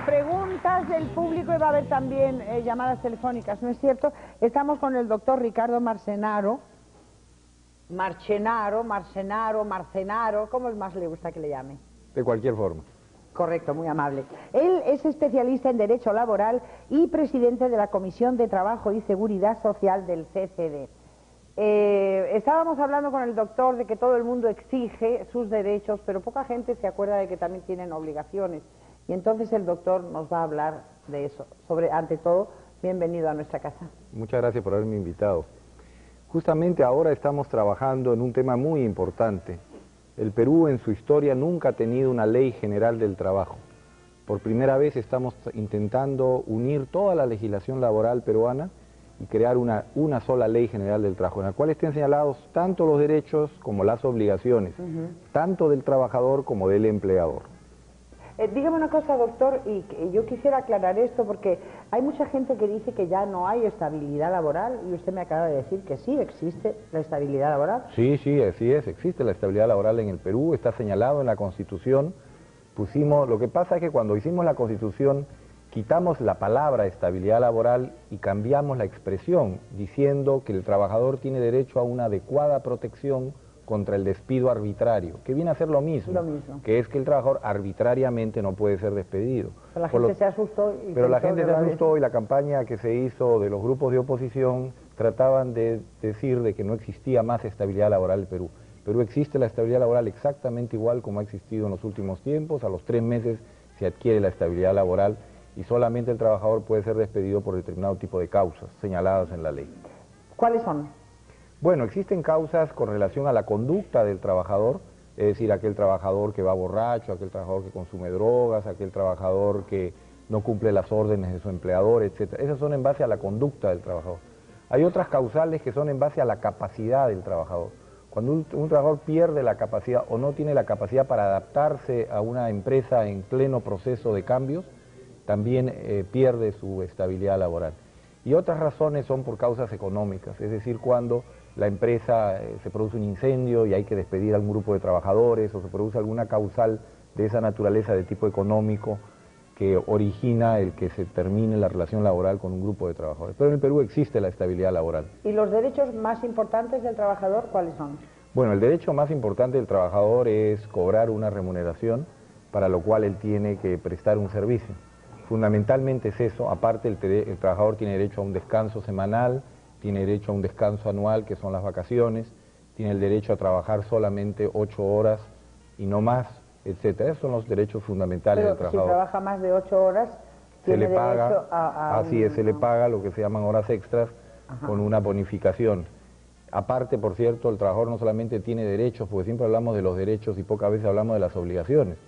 preguntas del público y va a haber también llamadas telefónicas, ¿no es cierto? Estamos con el doctor Ricardo Marcenaro. Marcenaro, ¿cómo más le gusta que le llame? De cualquier forma. Correcto, muy amable. Él es especialista en Derecho Laboral y presidente de la Comisión de Trabajo y Seguridad Social del CCD. Estábamos hablando con el doctor de que todo el mundo exige sus derechos, pero poca gente se acuerda de que también tienen obligaciones. Y entonces el doctor nos va a hablar de eso. Ante todo, bienvenido a nuestra casa. Muchas gracias por haberme invitado. Justamente ahora estamos trabajando en un tema muy importante. El Perú en su historia nunca ha tenido una ley general del trabajo. Por primera vez estamos intentando unir toda la legislación laboral peruana y crear una sola ley general del trabajo, en la cual estén señalados tanto los derechos como las obligaciones, tanto del trabajador como del empleador. Dígame una cosa, doctor, y yo quisiera aclarar esto porque hay mucha gente que dice que ya no hay estabilidad laboral y usted me acaba de decir que sí existe la estabilidad laboral. Sí, así es, existe la estabilidad laboral en el Perú, está señalado en la Constitución. Lo que pasa es que cuando hicimos la Constitución quitamos la palabra estabilidad laboral y cambiamos la expresión diciendo que el trabajador tiene derecho a una adecuada protección contra el despido arbitrario, que viene a ser lo mismo, que es que el trabajador arbitrariamente no puede ser despedido. Pero la gente se asustó. Pero la gente se asustó y la campaña que se hizo de los grupos de oposición trataban de decir de que no existía más estabilidad laboral en el Perú. Perú existe la estabilidad laboral exactamente igual como ha existido en los últimos tiempos, a los 3 meses se adquiere la estabilidad laboral y solamente el trabajador puede ser despedido por determinado tipo de causas señaladas en la ley. ¿Cuáles son? Bueno, existen causas con relación a la conducta del trabajador, es decir, aquel trabajador que va borracho, aquel trabajador que consume drogas, aquel trabajador que no cumple las órdenes de su empleador, etc. Esas son en base a la conducta del trabajador. Hay otras causales que son en base a la capacidad del trabajador. Cuando un trabajador pierde la capacidad o no tiene la capacidad para adaptarse a una empresa en pleno proceso de cambios, también pierde su estabilidad laboral. Y otras razones son por causas económicas, es decir, cuando la empresa se produce un incendio y hay que despedir a un grupo de trabajadores o se produce alguna causal de esa naturaleza de tipo económico que origina el que se termine la relación laboral con un grupo de trabajadores. Pero en el Perú existe la estabilidad laboral. ¿Y los derechos más importantes del trabajador cuáles son? Bueno, el derecho más importante del trabajador es cobrar una remuneración para lo cual él tiene que prestar un servicio. Fundamentalmente es eso, aparte el trabajador tiene derecho a un descanso semanal, tiene derecho a un descanso anual, que son las vacaciones, tiene el derecho a trabajar solamente 8 horas y no más, etc. Esos son los derechos fundamentales del trabajador. Si trabaja más de 8 horas, tiene derecho a así es, se le paga lo que se llaman horas extras con una bonificación. Aparte, por cierto, el trabajador no solamente tiene derechos, porque siempre hablamos de los derechos y pocas veces hablamos de las obligaciones.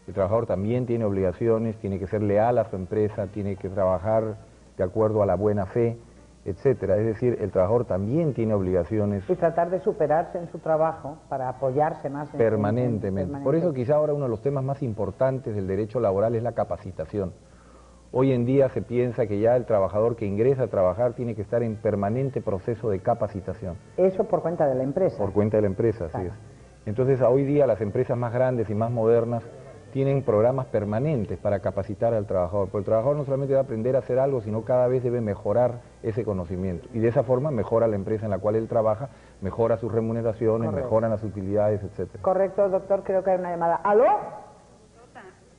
El trabajador también tiene obligaciones, tiene que ser leal a su empresa, tiene que trabajar de acuerdo a la buena fe, etcétera. Es decir, el trabajador también tiene obligaciones. Y tratar de superarse en su trabajo para apoyarse más permanentemente. Por eso quizá ahora uno de los temas más importantes del derecho laboral es la capacitación. Hoy en día se piensa que ya el trabajador que ingresa a trabajar tiene que estar en permanente proceso de capacitación. Eso por cuenta de la empresa. Por cuenta de la empresa, claro. Así es. Entonces hoy día las empresas más grandes y más modernas tienen programas permanentes para capacitar al trabajador, porque el trabajador no solamente va a aprender a hacer algo, sino cada vez debe mejorar ese conocimiento, y de esa forma mejora la empresa en la cual él trabaja, mejora sus remuneraciones, mejoran las utilidades, etc. Correcto, doctor, creo que hay una llamada. ¿Aló?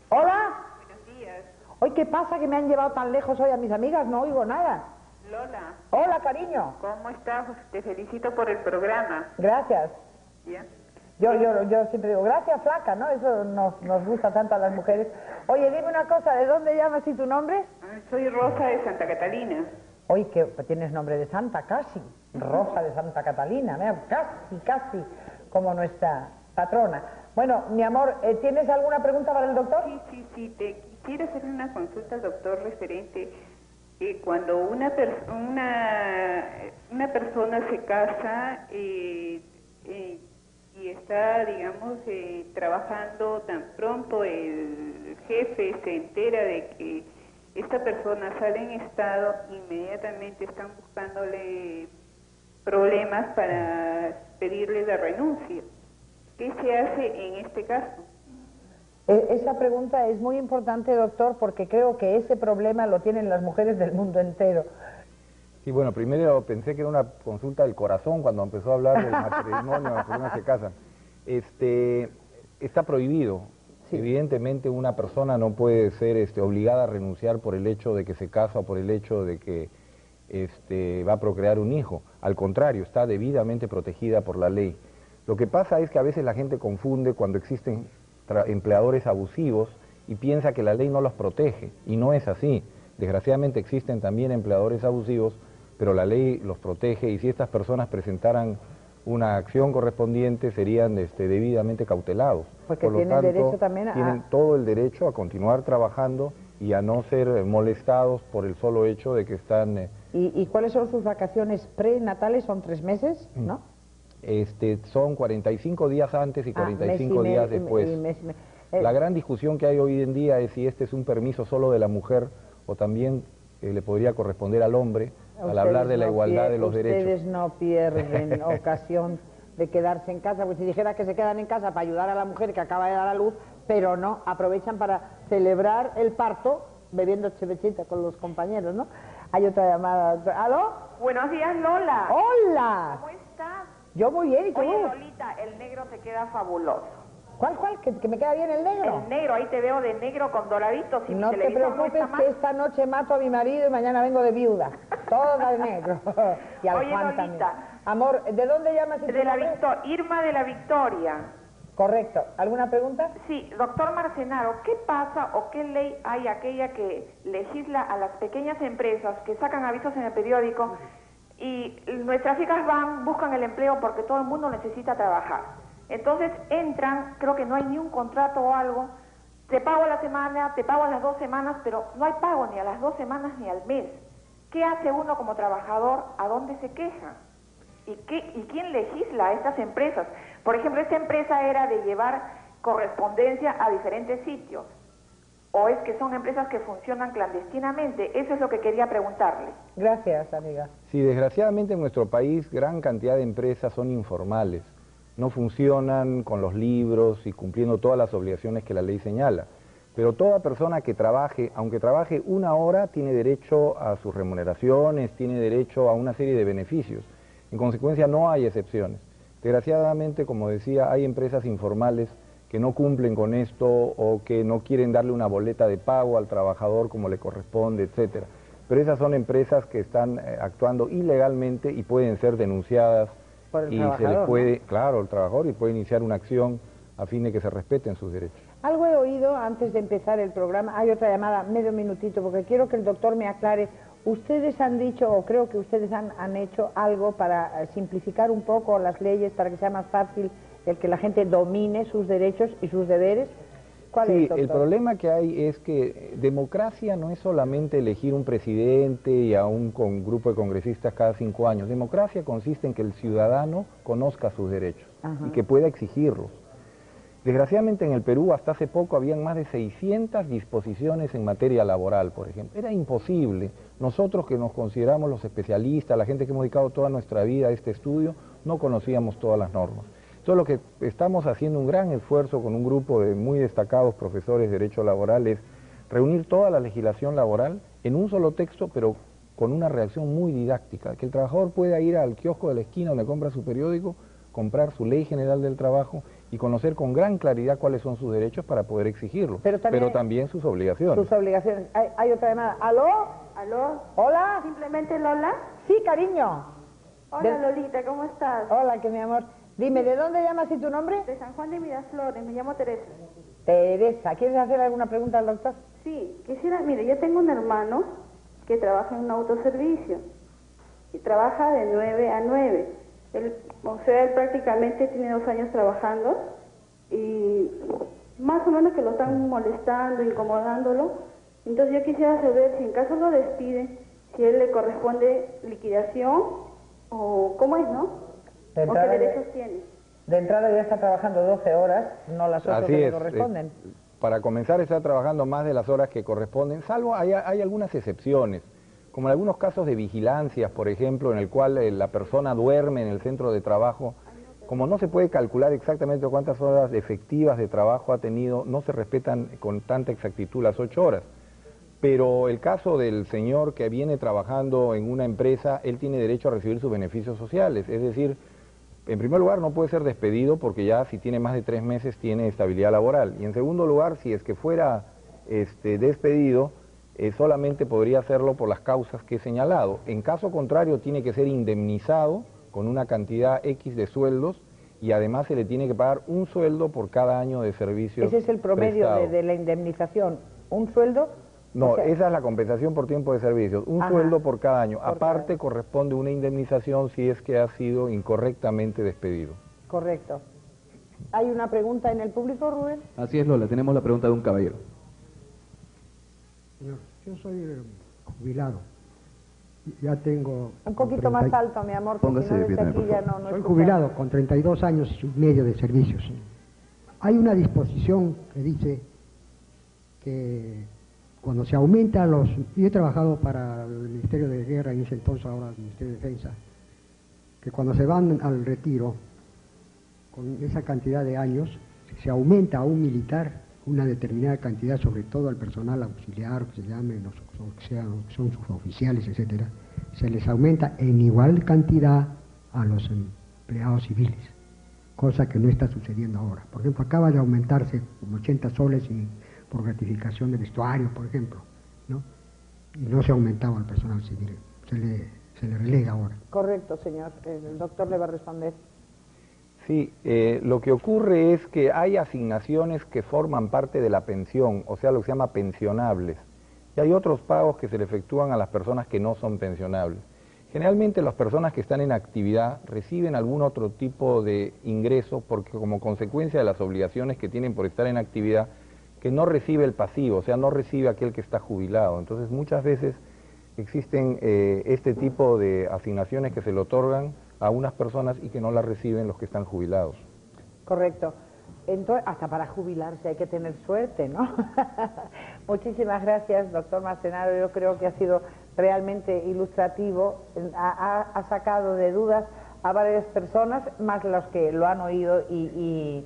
¿Hola? Buenos días. Hoy, ¿qué pasa que me han llevado tan lejos hoy a mis amigas? No oigo nada. Lola. Hola, cariño. ¿Cómo estás? Te felicito por el programa. Gracias. Bien. Yo siempre digo, gracias, flaca, ¿no? Eso nos gusta tanto a las mujeres. Oye, dime una cosa, ¿de dónde llamas y tu nombre? Soy Rosa de Santa Catalina. Oye, que tienes nombre de santa, casi. Rosa de Santa Catalina, casi, como nuestra patrona. Bueno, mi amor, ¿tienes alguna pregunta para el doctor? Sí, te quisiera hacer una consulta al doctor referente cuando una persona se casa y está, digamos, trabajando, tan pronto el jefe se entera de que esta persona sale en estado, inmediatamente están buscándole problemas para pedirle la renuncia. ¿Qué se hace en este caso? Esa pregunta es muy importante, doctor, porque creo que ese problema lo tienen las mujeres del mundo entero. Sí, bueno, primero pensé que era una consulta del corazón cuando empezó a hablar del matrimonio, las personas se casan. Está prohibido. Sí. Evidentemente una persona no puede ser obligada a renunciar por el hecho de que se casa o por el hecho de que va a procrear un hijo. Al contrario, está debidamente protegida por la ley. Lo que pasa es que a veces la gente confunde cuando existen empleadores abusivos y piensa que la ley no los protege, y no es así. Desgraciadamente existen también empleadores abusivos, pero la ley los protege, y si estas personas presentaran una acción correspondiente serían debidamente cautelados. Porque por lo tanto, derecho también tienen todo el derecho a continuar trabajando y a no ser molestados por el solo hecho de que están... ¿Y cuáles son sus vacaciones prenatales? ¿Son 3 meses, no? Son 45 días antes y 45 días después. La gran discusión que hay hoy en día es si este es un permiso solo de la mujer o también le podría corresponder al hombre, al hablar de la igualdad de los derechos. Ustedes no pierden ocasión de quedarse en casa, pues si dijera que se quedan en casa para ayudar a la mujer que acaba de dar a luz, pero no, aprovechan para celebrar el parto bebiendo chevechita con los compañeros, ¿no? Hay otra llamada. ¿Aló? Buenos días, Lola. ¡Hola! ¿Cómo estás? Yo muy bien, ¿y tú? Oye, Lolita, el negro te queda fabuloso. ¿Cuál? ¿Que me queda bien el negro? El negro, ahí te veo de negro con doraditos. No te preocupes que esta noche mato a mi marido y mañana vengo de viuda. Todo de negro. Y al Oye, Juan Lolita. también. Amor, ¿de dónde llamas? De la Irma de la Victoria. Correcto. ¿Alguna pregunta? Sí, doctor Marcenaro, ¿qué pasa o qué ley hay aquella que legisla a las pequeñas empresas que sacan avisos en el periódico y nuestras hijas buscan el empleo porque todo el mundo necesita trabajar? Entonces entran, creo que no hay ni un contrato o algo, te pago a la semana, te pago a las 2 semanas, pero no hay pago ni a las 2 semanas ni al mes. ¿Qué hace uno como trabajador? ¿A dónde se queja? ¿Y quién legisla a estas empresas? Por ejemplo, esta empresa era de llevar correspondencia a diferentes sitios. ¿O es que son empresas que funcionan clandestinamente? Eso es lo que quería preguntarle. Gracias, amiga. Sí, desgraciadamente en nuestro país gran cantidad de empresas son informales. No funcionan con los libros y cumpliendo todas las obligaciones que la ley señala. Pero toda persona que trabaje, aunque trabaje 1 hora, tiene derecho a sus remuneraciones, tiene derecho a una serie de beneficios. En consecuencia, no hay excepciones. Desgraciadamente, como decía, hay empresas informales que no cumplen con esto o que no quieren darle una boleta de pago al trabajador como le corresponde, etcétera. Pero esas son empresas que están actuando ilegalmente y pueden ser denunciadas por el y trabajador, se les puede, ¿no? claro, el trabajador, y puede iniciar una acción a fin de que se respeten sus derechos. Algo he oído antes de empezar el programa, hay otra llamada, medio minutito, porque quiero que el doctor me aclare. Ustedes han dicho, o creo que ustedes han hecho algo para simplificar un poco las leyes, para que sea más fácil el que la gente domine sus derechos y sus deberes. ¿Cuál es, doctor? El problema que hay es que democracia no es solamente elegir un presidente y a un grupo de congresistas cada 5 años. Democracia consiste en que el ciudadano conozca sus derechos y que pueda exigirlos. Desgraciadamente en el Perú hasta hace poco habían más de 600 disposiciones en materia laboral, por ejemplo. Era imposible. Nosotros que nos consideramos los especialistas, la gente que hemos dedicado toda nuestra vida a este estudio, no conocíamos todas las normas. Entonces lo que estamos haciendo un gran esfuerzo con un grupo de muy destacados profesores de Derecho Laboral es reunir toda la legislación laboral en un solo texto, pero con una redacción muy didáctica, que el trabajador pueda ir al kiosco de la esquina donde compra su periódico, comprar su Ley General del Trabajo y conocer con gran claridad cuáles son sus derechos para poder exigirlos, pero también sus obligaciones. Sus obligaciones. Hay otra llamada. ¿Aló? ¿Aló? ¿Hola? ¿Simplemente Lola? Sí, cariño. Hola, Lolita, ¿cómo estás? Hola, que mi amor. Dime, ¿de dónde llamas y tu nombre? De San Juan de Miraflores, me llamo Teresa. Teresa, ¿quieres hacer alguna pregunta al doctor? Sí, quisiera, mire, yo tengo un hermano que trabaja en un autoservicio y trabaja de 9 a 9. Él prácticamente tiene 2 años trabajando y más o menos que lo están molestando, incomodándolo. Entonces yo quisiera saber si en caso lo despiden, si a él le corresponde liquidación o cómo es, ¿no? ¿O qué derechos tiene? De entrada ya está trabajando 12 horas, no las 8 que le corresponden. Para comenzar está trabajando más de las horas que corresponden, salvo hay algunas excepciones, como en algunos casos de vigilancias, por ejemplo, en el cual la persona duerme en el centro de trabajo como no se puede calcular exactamente cuántas horas efectivas de trabajo ha tenido, no se respetan con tanta exactitud las 8 horas. Pero el caso del señor que viene trabajando en una empresa, él tiene derecho a recibir sus beneficios sociales, es decir, en primer lugar no puede ser despedido porque ya si tiene más de 3 meses tiene estabilidad laboral, y en segundo lugar, si es que fuera despedido, solamente podría hacerlo por las causas que he señalado. En caso contrario, tiene que ser indemnizado con una cantidad X de sueldos y además se le tiene que pagar un sueldo por cada año de servicio. Ese es el promedio de la indemnización, un sueldo. No, o sea, esa es la compensación por tiempo de servicios, un sueldo por cada año. Aparte corresponde una indemnización si es que ha sido incorrectamente despedido. Correcto. ¿Hay una pregunta en el público, Rubén? Así es, Lola, tenemos la pregunta de un caballero. Señor, yo soy jubilado. Ya tengo... Un poquito más alto, mi amor, porque si no desde aquí ya no soy jubilado con 32 años y medio de servicios. Hay una disposición que dice que cuando se aumenta los... Yo he trabajado para el Ministerio de Guerra en ese entonces, ahora el Ministerio de Defensa, que cuando se van al retiro, con esa cantidad de años, se aumenta a un militar una determinada cantidad, sobre todo al personal auxiliar, que se llame, los que son sus oficiales, etcétera, se les aumenta en igual cantidad a los empleados civiles, cosa que no está sucediendo ahora. Por ejemplo, acaba de aumentarse como 80 soles por gratificación de vestuario, por ejemplo, ¿no? Y no se ha aumentado al personal civil, se le relega ahora. Correcto, señor. El doctor le va a responder. Sí, lo que ocurre es que hay asignaciones que forman parte de la pensión, o sea, lo que se llama pensionables, y hay otros pagos que se le efectúan a las personas que no son pensionables. Generalmente las personas que están en actividad reciben algún otro tipo de ingreso porque como consecuencia de las obligaciones que tienen por estar en actividad, que no recibe el pasivo, o sea, no recibe aquel que está jubilado. Entonces muchas veces existen este tipo de asignaciones que se le otorgan a unas personas y que no las reciben los que están jubilados. Correcto. Entonces, hasta para jubilarse hay que tener suerte, ¿no? Muchísimas gracias, doctor Marcenaro. Yo creo que ha sido realmente ilustrativo, ha sacado de dudas a varias personas, más los que lo han oído y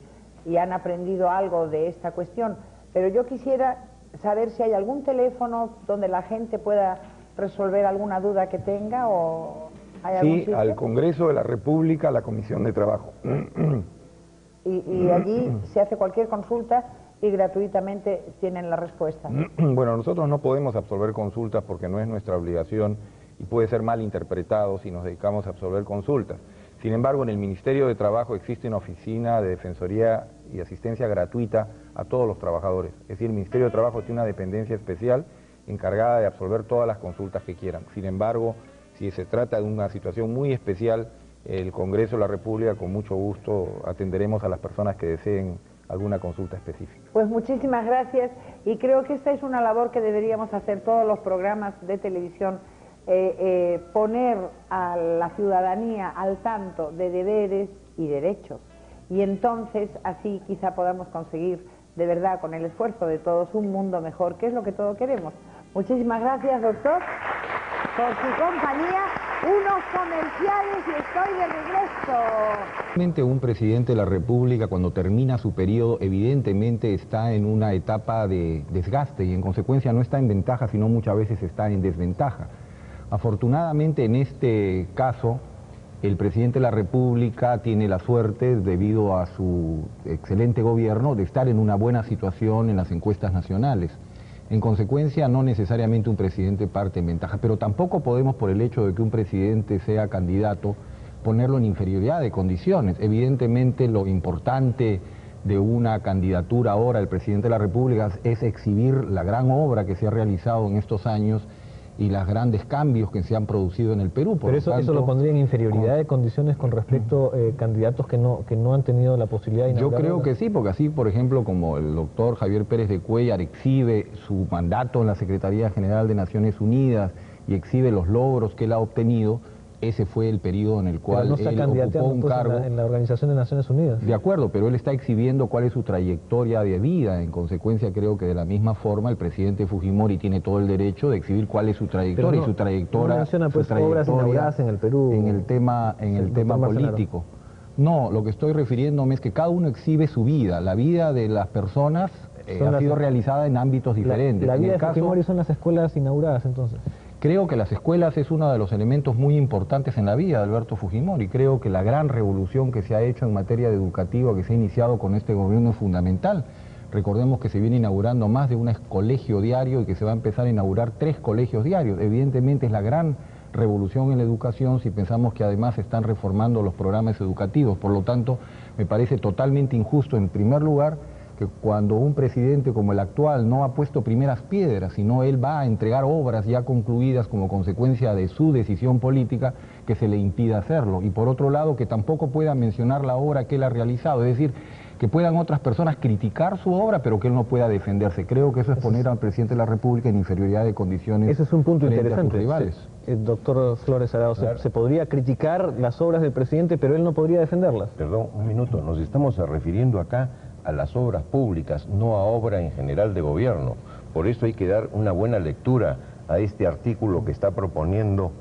han aprendido algo de esta cuestión. Pero yo quisiera saber si hay algún teléfono donde la gente pueda resolver alguna duda que tenga o... Sí, al Congreso de la República, a la Comisión de Trabajo. Y allí se hace cualquier consulta y gratuitamente tienen la respuesta. Bueno, nosotros no podemos absolver consultas porque no es nuestra obligación y puede ser mal interpretado si nos dedicamos a absolver consultas. Sin embargo, en el Ministerio de Trabajo existe una oficina de defensoría y asistencia gratuita a todos los trabajadores. Es decir, el Ministerio de Trabajo tiene una dependencia especial encargada de absolver todas las consultas que quieran. Sin embargo, si se trata de una situación muy especial, el Congreso de la República con mucho gusto atenderemos a las personas que deseen alguna consulta específica. Pues muchísimas gracias y creo que esta es una labor que deberíamos hacer todos los programas de televisión, poner a la ciudadanía al tanto de deberes y derechos y entonces así quizá podamos conseguir de verdad con el esfuerzo de todos un mundo mejor, que es lo que todos queremos. Muchísimas gracias, doctor, por su compañía. Unos comerciales y estoy de regreso. Un presidente de la República cuando termina su periodo evidentemente está en una etapa de desgaste y en consecuencia no está en ventaja, sino muchas veces está en desventaja. Afortunadamente en este caso el presidente de la República tiene la suerte, debido a su excelente gobierno, de estar en una buena situación en las encuestas nacionales. En consecuencia, no necesariamente un presidente parte en ventaja, pero tampoco podemos, por el hecho de que un presidente sea candidato, ponerlo en inferioridad de condiciones. Evidentemente, lo importante de una candidatura ahora del presidente de la República es exhibir la gran obra que se ha realizado en estos años y los grandes cambios que se han producido en el Perú. Pero eso lo pondría en inferioridad de condiciones con respecto a candidatos que no han tenido la posibilidad de inaugurar. Yo creo que sí, porque así, por ejemplo, como el doctor Javier Pérez de Cuéllar exhibe su mandato en la Secretaría General de Naciones Unidas y exhibe los logros que él ha obtenido, ese fue el periodo en el cual él ocupó un cargo en la Organización de Naciones Unidas. De acuerdo, pero él está exhibiendo cuál es su trayectoria de vida. En consecuencia, creo que de la misma forma el presidente Fujimori tiene todo el derecho de exhibir cuál es su trayectoria y su trayectoria. No menciona pues obras inauguradas en el Perú. En el tema político. No, lo que estoy refiriéndome es que cada uno exhibe su vida. La vida de las personas ha sido realizada en ámbitos diferentes. La vida de caso, Fujimori son las escuelas inauguradas, entonces. Creo que las escuelas es uno de los elementos muy importantes en la vida de Alberto Fujimori. Creo que la gran revolución que se ha hecho en materia educativa, que se ha iniciado con este gobierno, es fundamental. Recordemos que se viene inaugurando más de un colegio diario y que se va a empezar a inaugurar 3 colegios diarios. Evidentemente es la gran revolución en la educación si pensamos que además se están reformando los programas educativos. Por lo tanto, me parece totalmente injusto, en primer lugar, que cuando un presidente como el actual no ha puesto primeras piedras, sino él va a entregar obras ya concluidas como consecuencia de su decisión política, que se le impida hacerlo. Y por otro lado, que tampoco pueda mencionar la obra que él ha realizado, es decir, que puedan otras personas criticar su obra, pero que él no pueda defenderse. Creo que eso es poner al presidente de la República en inferioridad de condiciones. Ese es un punto frente interesante. a sus rivales. Doctor Flores Arao, Claro. se podría criticar las obras del presidente, pero él no podría defenderlas. Perdón, un minuto. Nos estamos refiriendo acá a las obras públicas, no a obra en general de gobierno. Por eso hay que dar una buena lectura a este artículo que está proponiendo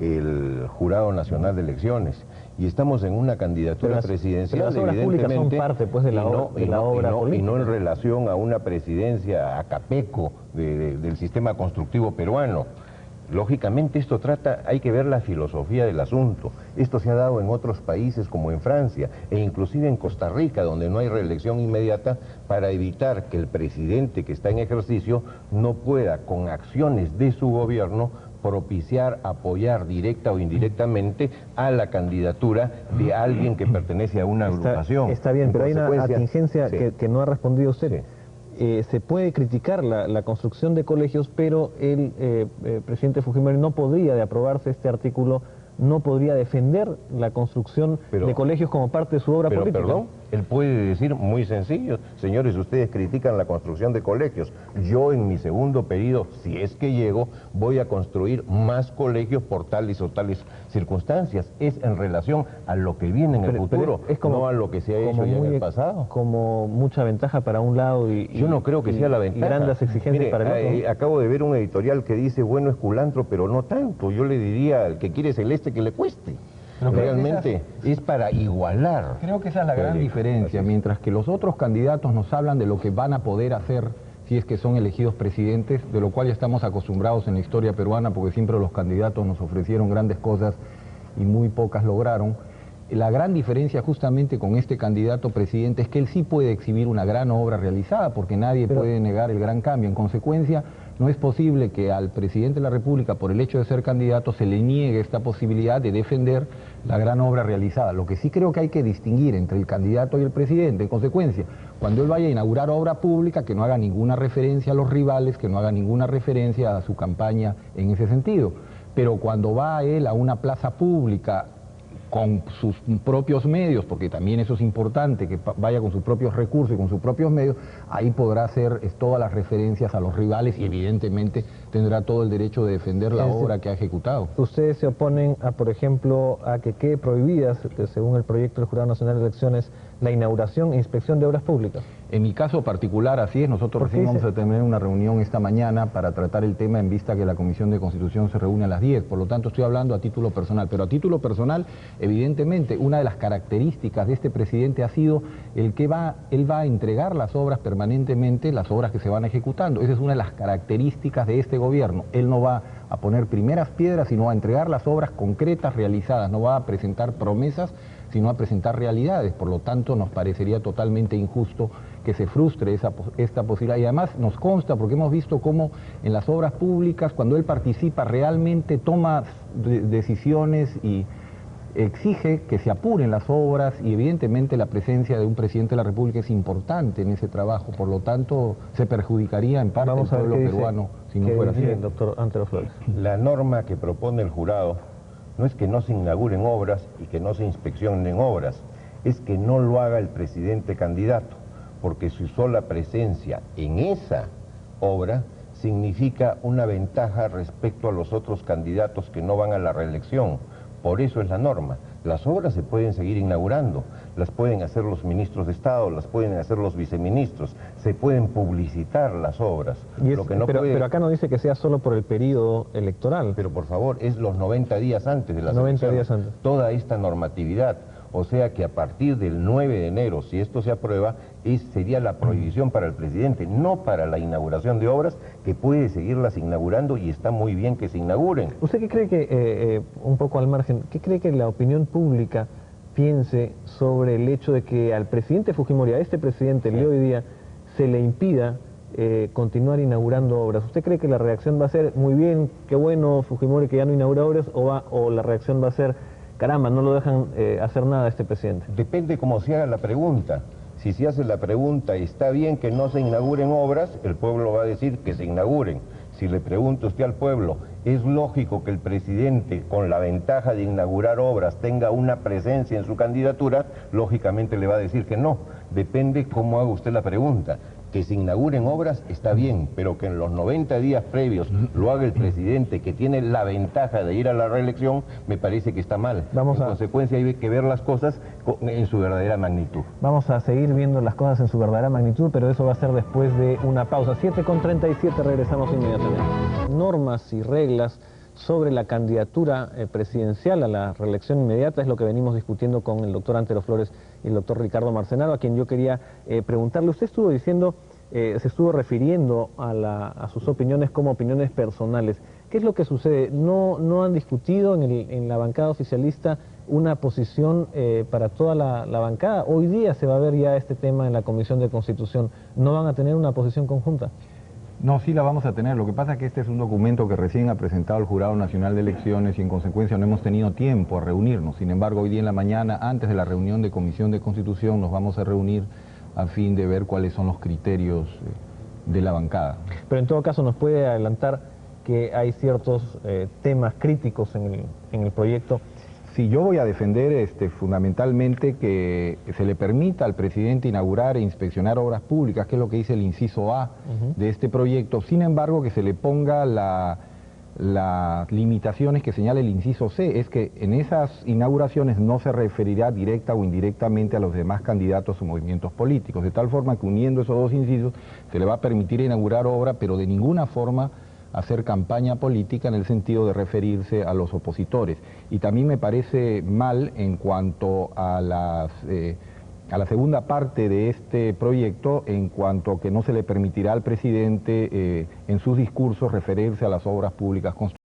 el Jurado Nacional de Elecciones. Y estamos en una candidatura presidencial, pero las obras públicas son parte, pues, de la obra política. Y no en relación a una presidencia a capeco del sistema constructivo peruano. Lógicamente esto hay que ver la filosofía del asunto. Esto se ha dado en otros países como en Francia e inclusive en Costa Rica, donde no hay reelección inmediata, para evitar que el presidente que está en ejercicio no pueda, con acciones de su gobierno, propiciar, apoyar directa o indirectamente a la candidatura de alguien que pertenece a una agrupación. Está bien, pero hay una contingencia sí, que no ha respondido usted. Sí. Se puede criticar la construcción de colegios, pero el presidente Fujimori no podría, de aprobarse este artículo, no podría defender la construcción de colegios como parte de su obra política. Perdón, él puede decir muy sencillo: señores, ustedes critican la construcción de colegios, yo en mi segundo periodo, si es que llego, voy a construir más colegios por tales o tales circunstancias. Es en relación a lo que viene en el futuro, es como, no a lo que se ha hecho ya en el pasado. Como mucha ventaja para un lado y yo no creo que sea la ventaja. Y grandes exigencias. Mire, para el otro. Acabo de ver un editorial que dice: bueno es culantro, pero no tanto. Yo le diría al que quiere celeste que le cueste. Pero realmente es para igualar. Creo que esa es la gran diferencia. Mientras que los otros candidatos nos hablan de lo que van a poder hacer si es que son elegidos presidentes, de lo cual ya estamos acostumbrados en la historia peruana, porque siempre los candidatos nos ofrecieron grandes cosas y muy pocas lograron. La gran diferencia justamente con este candidato presidente es que él sí puede exhibir una gran obra realizada, porque nadie puede negar el gran cambio. En consecuencia, no es posible que al presidente de la República, por el hecho de ser candidato, se le niegue esta posibilidad de defender la gran obra realizada. Lo que sí creo que hay que distinguir entre el candidato y el presidente. En consecuencia, cuando él vaya a inaugurar obra pública, que no haga ninguna referencia a los rivales, que no haga ninguna referencia a su campaña en ese sentido. Pero cuando va él a una plaza pública con sus propios medios, porque también eso es importante, que vaya con sus propios recursos y con sus propios medios, ahí podrá hacer todas las referencias a los rivales y evidentemente tendrá todo el derecho de defender la obra que ha ejecutado. ¿Ustedes se oponen a, por ejemplo, a que quede prohibidas, según el proyecto del Jurado Nacional de Elecciones, la inauguración e inspección de obras públicas? En mi caso particular, así es. Nosotros recién vamos a tener una reunión esta mañana para tratar el tema en vista que la Comisión de Constitución se reúne a las 10. Por lo tanto, estoy hablando a título personal. Pero a título personal, evidentemente, una de las características de este presidente ha sido el que él va a entregar las obras permanentemente, las obras que se van ejecutando. Esa es una de las características de este gobierno. Él no va a poner primeras piedras, sino a entregar las obras concretas realizadas. No va a presentar promesas, sino a presentar realidades. Por lo tanto, nos parecería totalmente injusto que se frustre esta posibilidad. Y además nos consta, porque hemos visto cómo en las obras públicas, cuando él participa, realmente toma decisiones y exige que se apuren las obras, y evidentemente la presencia de un presidente de la República es importante en ese trabajo. Por lo tanto, se perjudicaría en parte el pueblo peruano si no fuera así. Doctor Antero Flores. La norma que propone el jurado no es que no se inauguren obras y que no se inspeccionen obras, es que no lo haga el presidente candidato, porque su sola presencia en esa obra significa una ventaja respecto a los otros candidatos que no van a la reelección. Por eso es la norma. Las obras se pueden seguir inaugurando, las pueden hacer los ministros de Estado, las pueden hacer los viceministros, se pueden publicitar las obras. Pero acá no dice que sea solo por el periodo electoral. Pero por favor, es los 90 días antes de las elecciones. 90 días antes. Toda esta normatividad. O sea que a partir del 9 de enero, si esto se aprueba, sería la prohibición para el presidente, no para la inauguración de obras, que puede seguirlas inaugurando y está muy bien que se inauguren. ¿Usted qué cree que, un poco al margen, qué cree que la opinión pública piense sobre el hecho de que al presidente Fujimori, a este presidente, el de hoy día, se le impida continuar inaugurando obras? ¿Usted cree que la reacción va a ser, muy bien, qué bueno Fujimori que ya no inaugura obras, o la reacción va a ser, caramba, no lo dejan hacer nada a este presidente? Depende cómo se haga la pregunta. Si se hace la pregunta, ¿está bien que no se inauguren obras?, el pueblo va a decir que se inauguren. Si le pregunta usted al pueblo, ¿es lógico que el presidente, con la ventaja de inaugurar obras, tenga una presencia en su candidatura? Lógicamente le va a decir que no. Depende cómo haga usted la pregunta. Que se inauguren obras está bien, pero que en los 90 días previos lo haga el presidente, que tiene la ventaja de ir a la reelección, me parece que está mal. En consecuencia hay que ver las cosas en su verdadera magnitud. Vamos a seguir viendo las cosas en su verdadera magnitud, pero eso va a ser después de una pausa. 7:37, regresamos inmediatamente. Normas y reglas sobre la candidatura presidencial a la reelección inmediata es lo que venimos discutiendo con el doctor Antero Flores y el doctor Ricardo Marcenaro, a quien yo quería preguntarle. Usted estuvo diciendo, se estuvo refiriendo a sus opiniones como opiniones personales. ¿Qué es lo que sucede? ¿No han discutido en la bancada oficialista una posición para toda la bancada? Hoy día se va a ver ya este tema en la Comisión de Constitución. ¿No van a tener una posición conjunta? No, sí la vamos a tener. Lo que pasa es que este es un documento que recién ha presentado el Jurado Nacional de Elecciones y en consecuencia no hemos tenido tiempo a reunirnos. Sin embargo, hoy día en la mañana, antes de la reunión de Comisión de Constitución, nos vamos a reunir a fin de ver cuáles son los criterios de la bancada. Pero en todo caso, ¿nos puede adelantar que hay ciertos temas críticos en el proyecto? Sí, yo voy a defender fundamentalmente que se le permita al presidente inaugurar e inspeccionar obras públicas, que es lo que dice el inciso A de este proyecto. Sin embargo, que se le ponga las limitaciones que señala el inciso C, es que en esas inauguraciones no se referirá directa o indirectamente a los demás candidatos o movimientos políticos, de tal forma que uniendo esos dos incisos se le va a permitir inaugurar obra, pero de ninguna forma hacer campaña política en el sentido de referirse a los opositores. Y también me parece mal en cuanto a la segunda parte de este proyecto, en cuanto que no se le permitirá al presidente en sus discursos referirse a las obras públicas construidas.